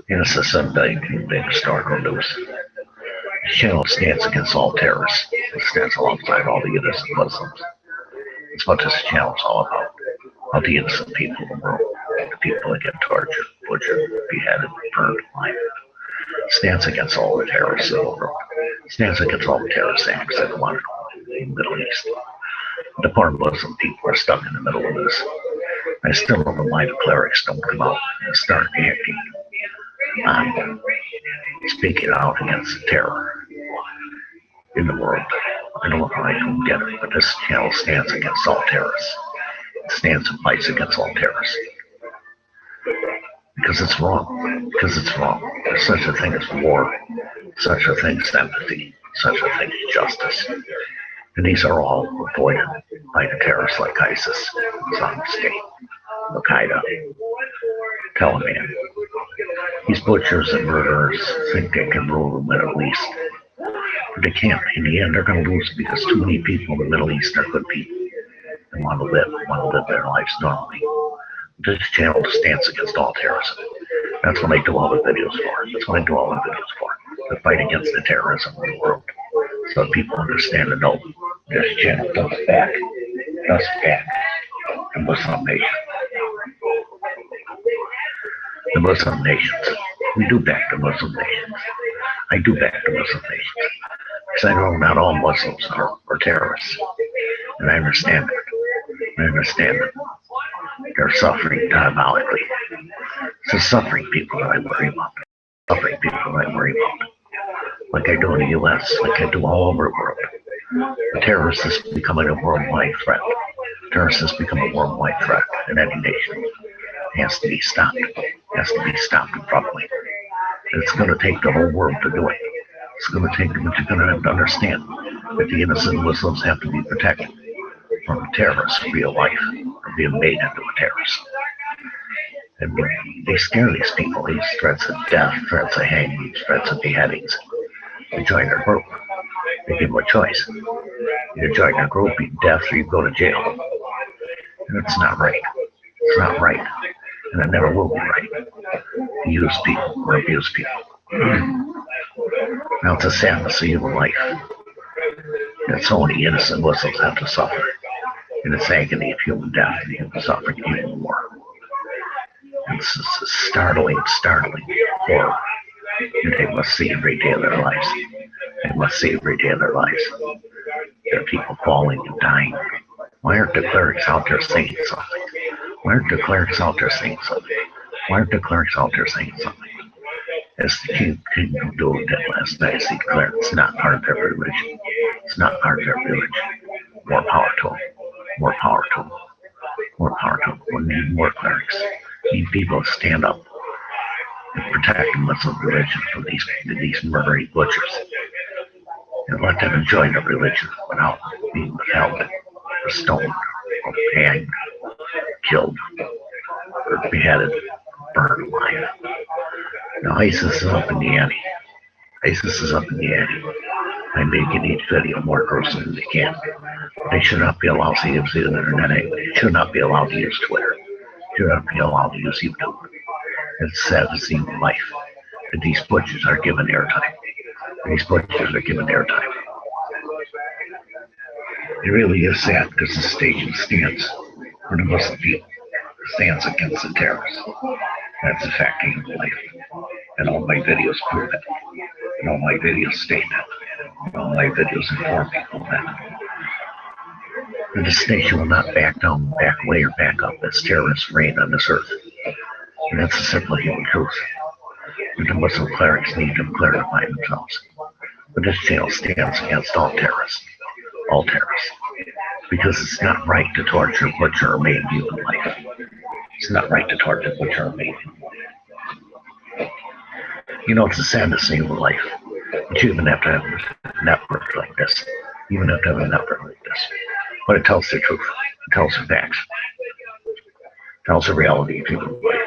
This is 7BILLION big historical news. This channel stands against all terrorists. It stands alongside all the innocent Muslims. It's what this channel is all about. All the innocent people in the world. The people that get tortured, butchered, beheaded, burned alive. It stands against all the terrorists in the world. It stands against all the terrorist acts that go on in the Middle East. The poor Muslim people are stuck in the middle of this. I still don't know why the clerics don't come out and start acting on speaking out against the terror in the world. I don't get it, but this channel stands against all terrorists. It stands and fights against all terrorists. Because it's wrong. Because it's wrong. There's such a thing as war, such a thing as empathy, such a thing as justice. And these are all avoided by the terrorists like ISIS, Islamic State, Al-Qaeda, Taliban. These butchers and murderers think they can rule the Middle East. But they can't. In the end, they're going to lose because too many people in the Middle East are good people and want to live their lives normally. This channel stands against all terrorism. That's what I do all the videos for. That's what I do all the videos for. To fight against the terrorism in the world. So people understand and know this channel does back the Muslim nation. The Muslim nations. We do back the Muslim nations. I do back the Muslim nations. Because I know not all Muslims are terrorists. And I understand it. I understand it. They're suffering diabolically. It's the suffering people that I worry about. Suffering people that I worry about. Like I do in the U.S., like I do all over the world. The terrorist is becoming a worldwide threat. Terrorists has become a worldwide threat in any nation. It has to be stopped. It has to be stopped abruptly. And it's going to take the whole world to do it. It's going to take, but you're going to have to understand that the innocent Muslims have to be protected from terrorists in real life, from being made into a terrorist. And they scare these people, these threats of death, threats of hangings, threats of beheadings. They join their group. They give them a choice. You join their group, you death, or you go to jail. And it's not right. It's not right. And it never will be right. Use people or abuse people. Now it's a sadness of human life that so many innocent Muslims have to suffer in this agony of human death and human suffering even more. It's a startling horror that they must see every day of their lives. They must see every day of their lives. There are people falling and dying. Why aren't the clerics out there saying something? Why aren't the clerics out there saying something? Why aren't the clerics out there saying something? As the King of Dole did last night, he declared it's not part of their religion. It's not part of their religion. More power to them. More power to them. More power to them. We need more clerics. We need people to stand up and protect the Muslim religion from these murdering butchers. And let them enjoy their religion without being withheld or stoned or hanged, killed, or beheaded, burned alive. Now ISIS is up in the ante. ISIS is up in the ante. I'm making each video more gruesome as they can. They should not be allowed to use the internet anyway. They should not be allowed to use Twitter. They should not be allowed to use YouTube. It's sad to see in life that these butchers are given airtime. These butchers are given airtime. It really is sad because the station stands for the Muslim people. Stands against the terrorists. That's a fact of human life. And all my videos prove it. And all my videos state that. And all my videos inform people that. And this nation will not back down, back away, or back up as terrorists reign on this earth. And that's a simple human truth. And the Muslim clerics need to clarify themselves. But this channel stands against all terrorists. All terrorists. Because it's not right to torture, butcher, or maim human life. It's not right to torture, butcher, or maim human life. You know, it's a sadness of human life. But you even have to have a network like this. You even have to have a network like this. But it tells the truth. It tells the facts. It tells the reality of human life.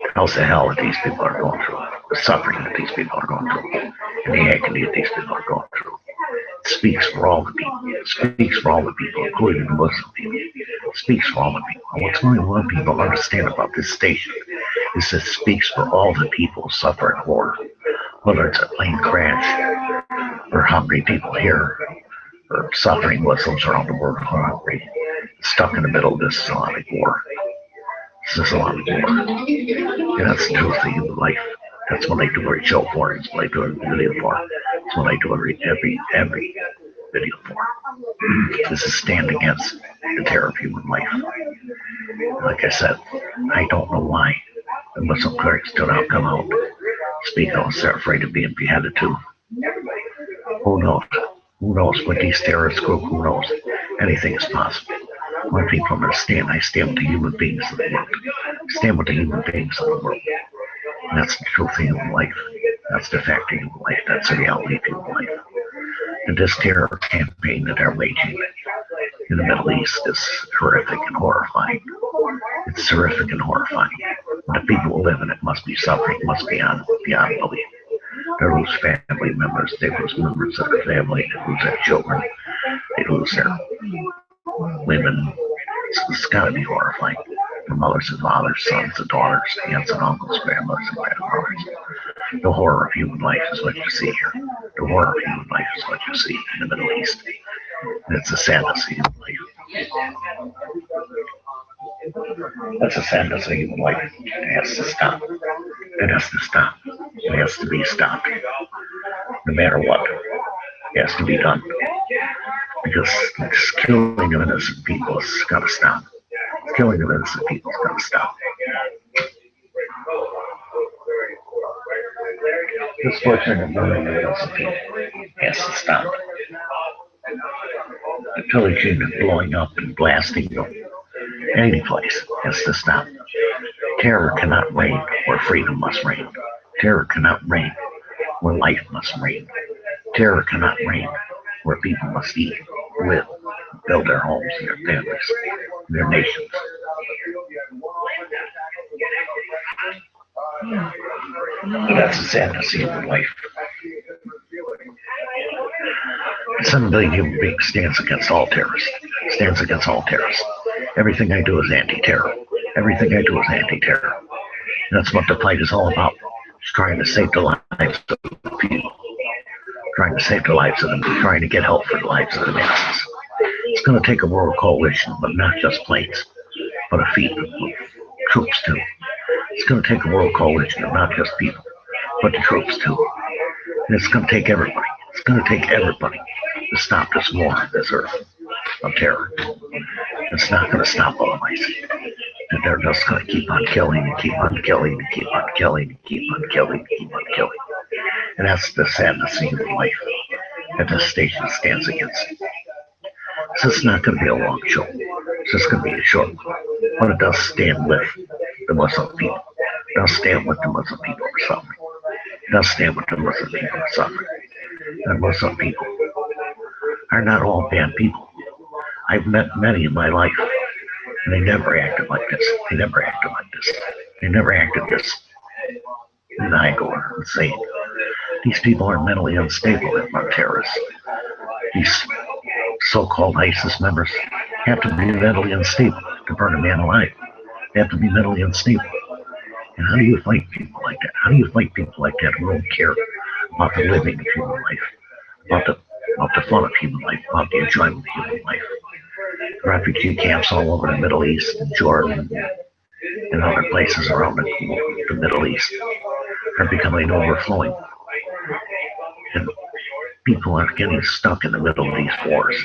It tells the hell that these people are going through. The suffering that these people are going through. And the agony that these people are going through. It speaks for all the people. It speaks for all the people, including the Muslim people. It speaks for all the people. And what's going on, people understand about this station is it speaks for all the people suffering horror, whether it's a plane crash or hungry people here or suffering Muslims around the world who are hungry, stuck in the middle of this Islamic war. This Islamic war. And that's the truth of human life. That's what I do every show for. It's what I do every video for. It's what I do every video for. This is stand against the terror of human life. Like I said, I don't know why the Muslim clerics do not come out, speak out, they're afraid of being beheaded too. Who knows? Who knows? With these terrorist group, who knows? Anything is possible. When people understand, I stand with the human beings of the world. I stand with the human beings of the world. And that's the truth of human life. That's the fact of human life. That's the reality of human life. And this terror campaign that they're waging in the Middle East is horrific and horrifying. It's horrific and horrifying. The people who live in it must be suffering, must be beyond belief. They lose family members, they lose members of their family, they lose their children, they lose their women. It's got to be horrifying. For mothers and fathers, sons and daughters, aunts and uncles, grandmothers and grandmothers. The horror of human life is what you see here. The horror of human life is what you see in the Middle East. And it's a sadness of human life. That's a sadness of human life. It has to stop. It has to stop. It has to be stopped. No matter what, it has to be done. Because this killing of innocent people has got to stop. Killing of innocent people has got to stop. This torturing of innocent people has to stop. The pillaging and blowing up and blasting of any place has to stop. Terror cannot reign where freedom must reign. Terror cannot reign where life must reign. Terror cannot reign where people must eat, live, build their homes and their families, and their nations. And that's the sadness of human life. 7 billion human beings stands against all terrorists. Stands against all terrorists. Everything I do is anti-terror. Everything I do is anti-terror. That's what the fight is all about. It's trying to save the lives of the people. Trying to save the lives of them. Trying to get help for the lives of the masses. It's going to take a world coalition, but not just planes, but a fleet of troops too. It's going to take a world coalition of not just people, but the troops too. And it's going to take everybody. It's going to take everybody to stop this war on this earth of terror. It's not going to stop otherwise. And they're just going to keep on killing and keep on killing and keep on killing and keep on killing and keep on killing. And that's the sadness of human life that this station stands against. So it's not going to be a long show. It's just going to be a short one. But it does stand with the Muslim people. It does stand with the Muslim people who are suffering. It does stand with the Muslim people who are suffering. And Muslim people are not all bad people. I've met many in my life, and they never acted like this. They never acted like this. They never acted this maniacal or insane. These people are mentally unstable. They're not terrorists. These so-called ISIS members have to be mentally unstable to burn a man alive. They have to be mentally unstable. And how do you fight people like that? How do you fight people like that who don't care about the living of human life, about the fun of human life, about the enjoyment of human life? Refugee camps all over the Middle East, and Jordan, and other places around the Middle East are becoming overflowing. And people are getting stuck in the middle of these wars.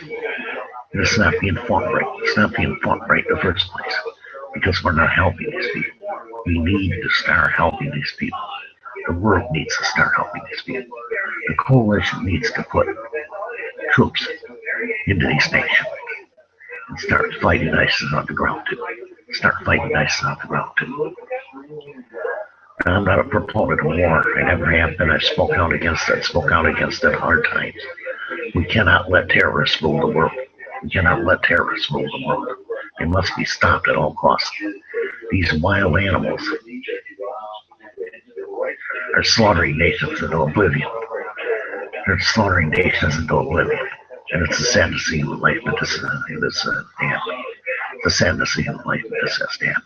And it's not being fought right. It's not being fought right in the first place because we're not helping these people. We need to start helping these people. The world needs to start helping these people. The coalition needs to put troops into these nations and start fighting ISIS on the ground too. Start fighting ISIS on the ground too. I'm not a proponent of war. I never have been. I spoke out against it. Spoke out against it hard times. We cannot let terrorists rule the world. We cannot let terrorists rule the world. They must be stopped at all costs. These wild animals are slaughtering nations into oblivion. They're slaughtering nations into oblivion. And it's a sadness of human life, but this The sadness of human life, this has to happen.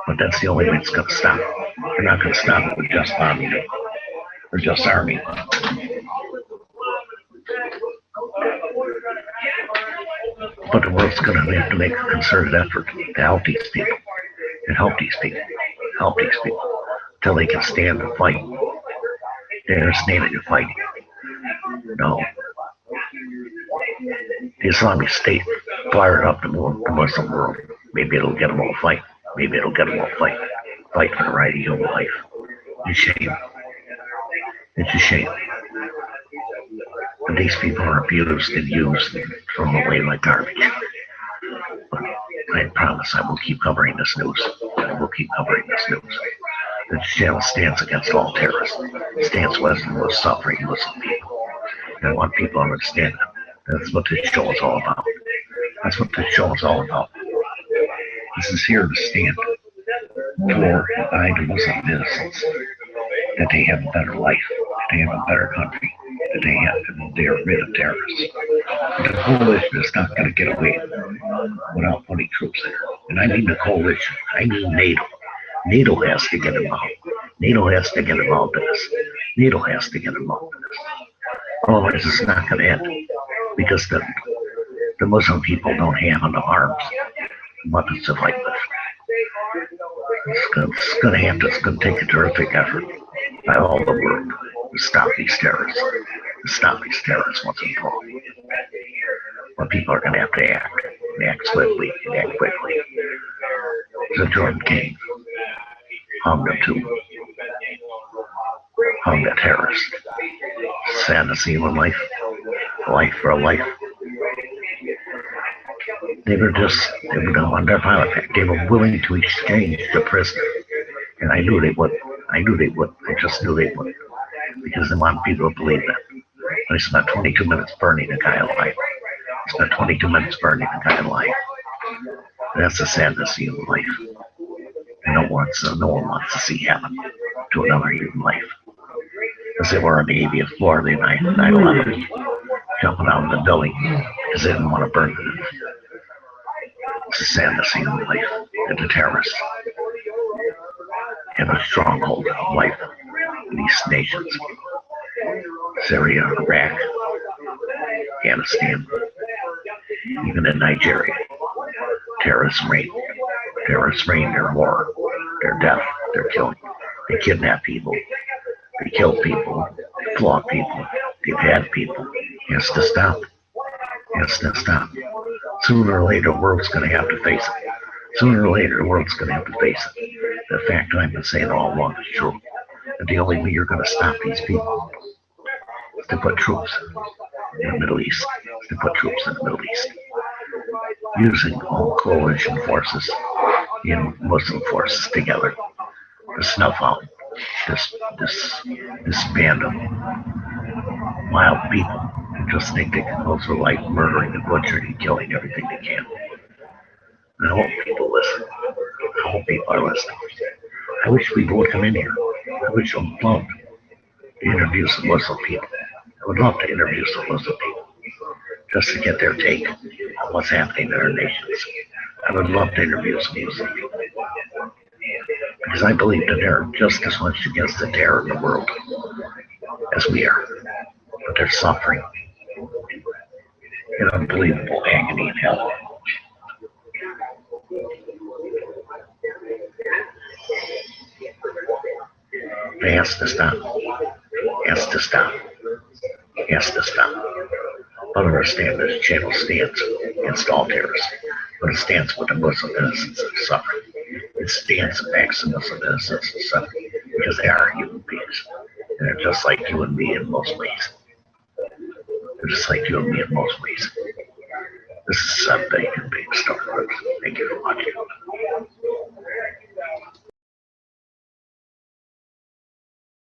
But that's the only way it's going to stop. You're not going to stop it with just bombing it or just army. But the world's going to have to make a concerted effort to help these people, and help these people, until they can stand and fight. They understand that you're fighting. No. The Islamic State fired up the Muslim world. Maybe it'll get them all fight. Maybe it'll get them all fight. Fight for the right of human life. It's a shame. It's a shame. And these people are abused and used and thrown away like garbage. But I promise I will keep covering this news. I will keep covering this news. The channel stands against all terrorists. It stands with the most suffering Muslim people. And I want people to understand that. That's what this show is all about. That's what this show is all about. This is here to stand for and by the Muslim innocents, that they have a better life, that they have a better country, that they are rid of terrorists. The coalition is not going to get away without putting troops there. And I mean the coalition. I mean NATO. NATO has to get involved. NATO has to get involved in this. NATO has to get involved in this. Otherwise, it's not going to end, because the Muslim people don't have enough arms and weapons to fight with. It's going to take a terrific effort by all the world to stop these terrorists, once and for all. But people are going to have to act, and act swiftly, and act quickly. The Jordan King hung them too. Hung the terrorists. Sad to see human life for a life. They were on their pilot pack. They were willing to exchange the prisoner. And I knew they would. I just knew they would. Because they want people to believe that. They spent 22 minutes burning a guy alive. And that's the sadness of human life. And no one wants to see happen to another human life. As they were on the 80th floor of the 9/11, jumping out of the building because they didn't want to burn it. It's the sadness of human life, and the terrorists have a stronghold of life in these nations. Syria, Iraq, Afghanistan, even in Nigeria. Terrorists reign. Their war, their death, their killing. They kidnap people. They kill people. They flog people. They bad people. It has to stop. Sooner or later, the world's going to have to face it. The fact that I've been saying all along is true. And the only way you're going to stop these people is to put troops in the Middle East. Using all coalition forces and Muslim forces together to snuff out this band of wild people who just think they can go through life murdering and butchering and killing everything they can. And I hope people listen. I hope people are listening. I wish people would come in here. I wish I would love to interview some Muslim people. I would love to interview some Muslim people just to get their take on what's happening in their nations. I would love to interview some Muslim people. Because I believe that they're just as much against the terror in the world as we are. But they're suffering in unbelievable agony and hell. It has to stop. But understand this channel stands against all terrorists. But it stands with the Muslim innocents that are suffering. It stands and backs the Muslim innocents that are suffering because they are human beings. And they're just like you and me in most ways. This is 7 billion being started.